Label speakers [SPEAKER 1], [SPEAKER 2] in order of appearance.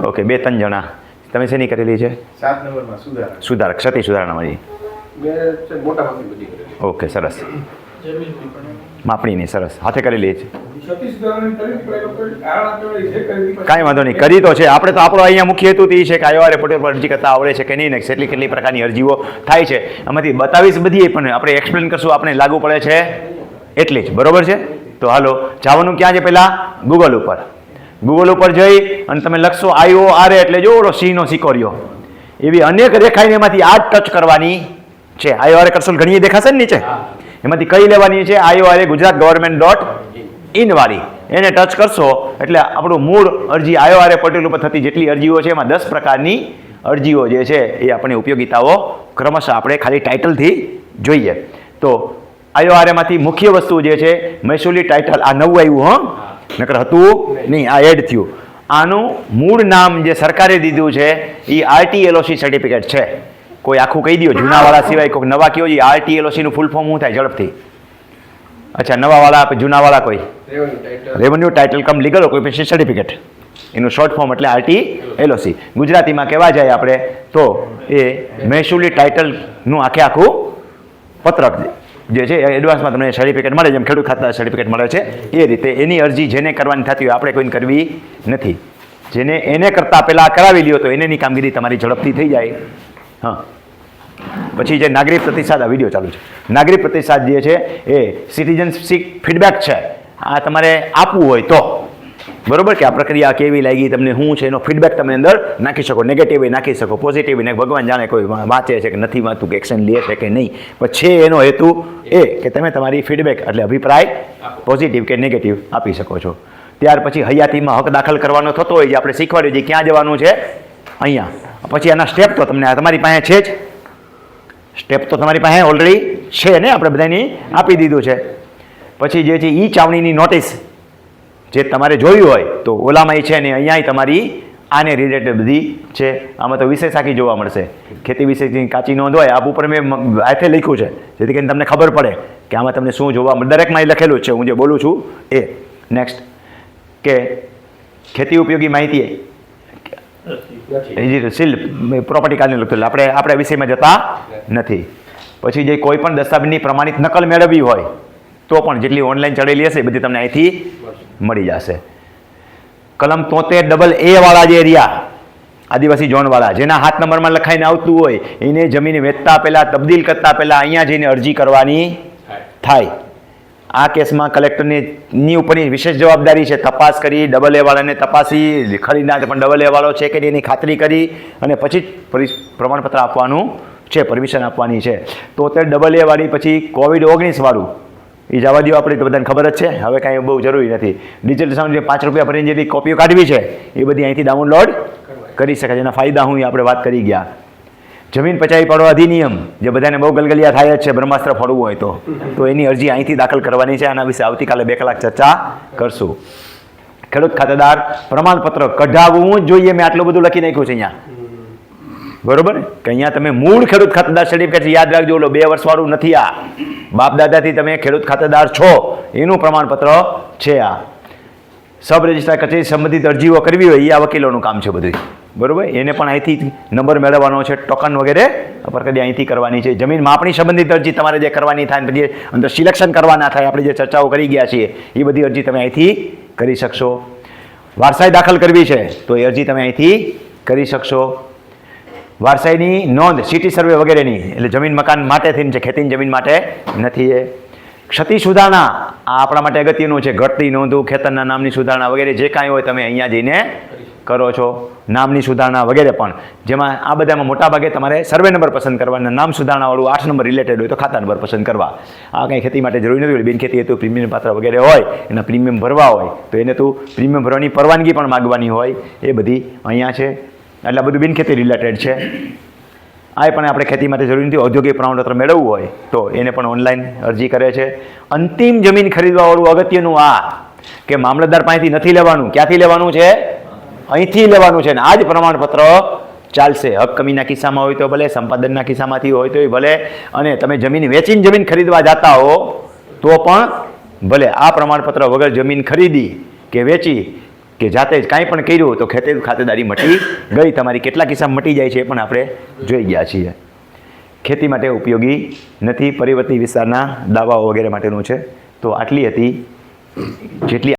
[SPEAKER 1] Okay 2-3 જણા. તમે શેની કરેલી છે?
[SPEAKER 2] 7 નંબરમાં
[SPEAKER 1] સુધારક ક્ષતિ સુધારણામાં.
[SPEAKER 2] મોટા ભાગની બધી કરેલી.
[SPEAKER 1] ઓકે, સરસ. માપણીની સરસ હાથે કરેલી છે. કાંઈ વાંધો નહીં, કરી તો છે. આપણે તો આપણો અહીંયા મુખ્ય હેતુ એ છે કે આઈઓઆર પોર્ટલ પર અરજી કરતા આવડે છે કે નહીં ને કેટલી પ્રકારની અરજીઓ થાય છે એમાંથી બતાવીશ બધી, પણ આપણે એક્સપ્લેન કરશું આપણે લાગુ પડે છે એટલી જ. બરોબર છે? તો હાલો, જવાનું ક્યાં છે? પહેલાં ગૂગલ ઉપર જઈ અને તમે લખશો IORA એટલે જો સિંહનો સિકોરિયો, એવી અનેક રેખાઈને એમાંથી આ જ ટચ કરવાની છે. IORA કરશો ઘણી દેખાશે ને નીચે, એમાંથી કઈ લેવાની છે? IORA ગુજરાત government.in વાળી, એને ટચ કરશો એટલે આપણું મૂળ અરજી IORA પોર્ટલ ઉપર થતી જેટલી અરજીઓ છે એમાં 10 પ્રકારની અરજીઓ જે છે એ આપણને ઉપયોગિતાઓ ક્રમશઃ આપણે ખાલી ટાઇટલથી જોઈએ. તો IORA માંથી મુખ્ય વસ્તુ જે છે મહેસૂલી ટાઇટલ, આ નવું આવ્યું, નકર હતું નહીં, આ એડ થયું. આનું મૂળ નામ જે સરકારે દીધું છે એ RTLOC સર્ટિફિકેટ છે. કોઈ આખું કહી દો જૂનાવાળા સિવાય, કોઈ નવા કયો છે RTLOC નું ફૂલ ફોર્મ શું થાય ઝડપથી? અચ્છા, નવાવાળા આપે, જૂનાવાળા કોઈ રેવન્યુ ટાઇટલ કમ લીગલ ઓક્યુપેશન સર્ટિફિકેટ, એનું શોર્ટ ફોર્મ એટલે RTLOC. ગુજરાતીમાં કહેવા જાય આપણે તો એ મહેસૂલી ટાઇટલનું આખું પત્રક જે છે એડવાન્સમાં તમને સર્ટિફિકેટ મળે, જેમ ખેડૂત ખાતા સર્ટિફિકેટ મળે છે એ રીતે એની અરજી જેને કરવાની થતી હોય આપણે કોઈને કરવી નથી. જેને એને કરતાં પહેલાં કરાવી લ્યો તો એની કામગીરી તમારી ઝડપથી થઈ જાય. હા, પછી જે નાગરિક પ્રતિસાદ, આ વિડીયો ચાલુ છે, નાગરિક પ્રતિસાદ જે છે એ સિટીઝનશીપ ફીડબેક છે. આ તમારે આપવું હોય તો બરોબર કે આ પ્રક્રિયા કેવી લાગી તમને, શું છે એનો ફીડબેક તમે અંદર નાખી શકો. નેગેટિવ નાખી શકો, પોઝિટિવ ને ભગવાન જાણે કોઈ વાંચે છે કે નથી વાંચતું કે એક્શન લે છે કે નહીં, પણ છે એનો હેતુ એ કે તમે તમારી ફીડબેક એટલે અભિપ્રાય પોઝિટિવ કે નેગેટિવ આપી શકો છો. ત્યાર પછી હયાતીમાં હક દાખલ કરવાનો થતો હોય જે આપણે શીખવાડ્યું છે ક્યાં જવાનું છે અહીંયા. પછી આના સ્ટેપ તો તમને તમારી પાસે છે જ, સ્ટેપ તો તમારી પાસે ઓલરેડી છે ને, આપણે બધાની આપી દીધું છે. પછી જે છે ઈ ચાવણીની નોટિસ જે તમારે જોયું હોય તો ઓલામાં છે ને અહીંયા તમારી આને રિલેટેડ બધી છે. આમાં તો વિશેષ આખી જોવા મળશે, ખેતી વિશેષની કાચી નોંધ હોય. આપ ઉપર મેં હાથે લખ્યું છે જેથી કરીને તમને ખબર પડે કે આમાં તમને શું જોવા મળે. દરેકમાં એ લખેલું જ છે, હું જે બોલું છું એ. નેક્સ્ટ કે ખેતી ઉપયોગી માહિતી પ્રોપર્ટી કાર્ડને લખેલું, આપણે વિષયમાં જતા નથી. પછી જે કોઈ પણ દસ્તાવેજની પ્રમાણિત નકલ મેળવવી હોય તો પણ જેટલી ઓનલાઈન ચડેલી હશે એ બધી તમને અહીંથી મળી જશે. કલમ 73AA વાળા જે એરિયા આદિવાસી ઝોનવાળા જેના હાથ નંબરમાં લખાઈને આવતું હોય એને જમીન વેચતા પહેલાં, તબદીલ કરતા પહેલાં અહીંયા જઈને અરજી કરવાની થાય. આ કેસમાં કલેક્ટરની ઉપરની વિશેષ જવાબદારી છે. તપાસ કરી, AA વાળાને તપાસી, ખરીદનાર પણ AA વાળો છે કે એની ખાતરી કરી અને પછી જ પ્રમાણપત્ર આપવાનું છે, પરમિશન આપવાની છે. તો AA વાળી પછી COVID-19 વાળું એ જવા દો, આપણે તો બધાને ખબર જ છે, હવે કાંઈ બહુ જરૂરી નથી. ડિજિટલ સાઉન્ડ જે 5 રૂપિયા ભરીને જેટલી કોપીઓ કાઢવી છે એ બધી અહીંથી ડાઉનલોડ કરી શકાય. એના ફાયદા હું આપણે વાત કરી ગયા. જમીન પચાવી પાડવા અધિનિયમ જે બધાને બહુ ગલગલિયા થાય જ છે, બ્રહ્માસ્ત્ર ફોડવું હોય તો એની અરજી અહીંથી દાખલ કરવાની છે. આના વિશે આવતીકાલે 2 કલાક ચર્ચા કરશું. ખેડૂત ખાતેદાર પ્રમાણપત્ર કઢાવવું જ જોઈએ. મેં આટલું બધું લખી નાખ્યું છે અહીંયા, બરોબર કે અહીંયા તમે મૂળ ખેડૂત ખાતેદાર સર્ટિફિકેટ યાદ રાખજો, 2 વર્ષવાળું નથી. આ બાપ દાદાથી તમે ખેડૂત ખાતેદાર છો એનું પ્રમાણપત્ર છે. આ સબ રજિસ્ટ્રાર કચેરી સંબંધિત અરજીઓ કરવી હોય એ આ વકીલોનું કામ છે બધું, બરોબર. એને પણ અહીંથી નંબર મેળવવાનો છે, ટોકન વગેરે પ્રક્રિયા અહીંથી કરવાની છે. જમીન માપણી સંબંધિત અરજી તમારે જે કરવાની થાય, પછી અંદર સિલેક્શન કરવાના થાય, આપણે જે ચર્ચાઓ કરી ગયા છીએ એ બધી અરજી તમે અહીંથી કરી શકશો. વારસાઈ દાખલ કરવી છે તો એ અરજી તમે અહીંથી કરી શકશો. વારસાઈની નોંધ, સિટી સર્વે વગેરેની, એટલે જમીન મકાન માટે થઈને છે, ખેતીની જમીન માટે નથી. એ ક્ષતિ સુધારણા આ આપણા માટે અગત્યનું છે. ઘટતી નોંધવું, ખેતરના નામની સુધારણા વગેરે જે કાંઈ હોય તમે અહીંયા જઈને કરો છો. નામની સુધારણા વગેરે પણ, જેમાં આ બધામાં મોટાભાગે તમારે સર્વે નંબર પસંદ કરવાના. નામ સુધારણાવાળું 8 નંબર રિલેટેડ હોય તો ખાતા નંબર પસંદ કરવા. આ કંઈ ખેતી માટે જરૂરી નથી હોય. બિનખેતી હેતુ પ્રીમિયમ પાત્ર વગેરે હોય, એના પ્રીમિયમ ભરવા હોય તો એને તું પ્રીમિયમ ભરવાની પરવાનગી પણ માગવાની હોય, એ બધી અહીંયા છે. એટલે બધું બિનખેતી રિલેટેડ છે. આ પણ આપણે ખેતી માટે જરૂરી નથી. ઔદ્યોગિક પ્રમાણપત્ર મેળવવું હોય તો એને પણ ઓનલાઈન અરજી કરે છે. અંતિમ જમીન ખરીદવાવાળું અગત્યનું આ કે મામલતદાર પાસેથી નથી લેવાનું, ક્યાંથી લેવાનું છે? અહીંથી લેવાનું છે. ને આ જ પ્રમાણપત્ર ચાલશે. હક કમીના કિસ્સામાં હોય તો ભલે, સંપાદનના કિસ્સામાંથી હોય તો ભલે, અને તમે જમીન વેચીને જમીન ખરીદવા જતા હો તો પણ ભલે. આ પ્રમાણપત્ર વગર જમીન ખરીદી કે વેચી કે જાતે જ કાંઈ પણ કર્યું તો ખાતેદારી મટી ગઈ તમારી. કેટલા કિસ્સામાં મટી જાય છે એ પણ આપણે જોઈ ગયા છીએ. ખેતી માટે ઉપયોગી નથી, પરિવર્તી વિસ્તારના દાવાઓ વગેરે માટેનું છે. તો આટલી હતી જેટલી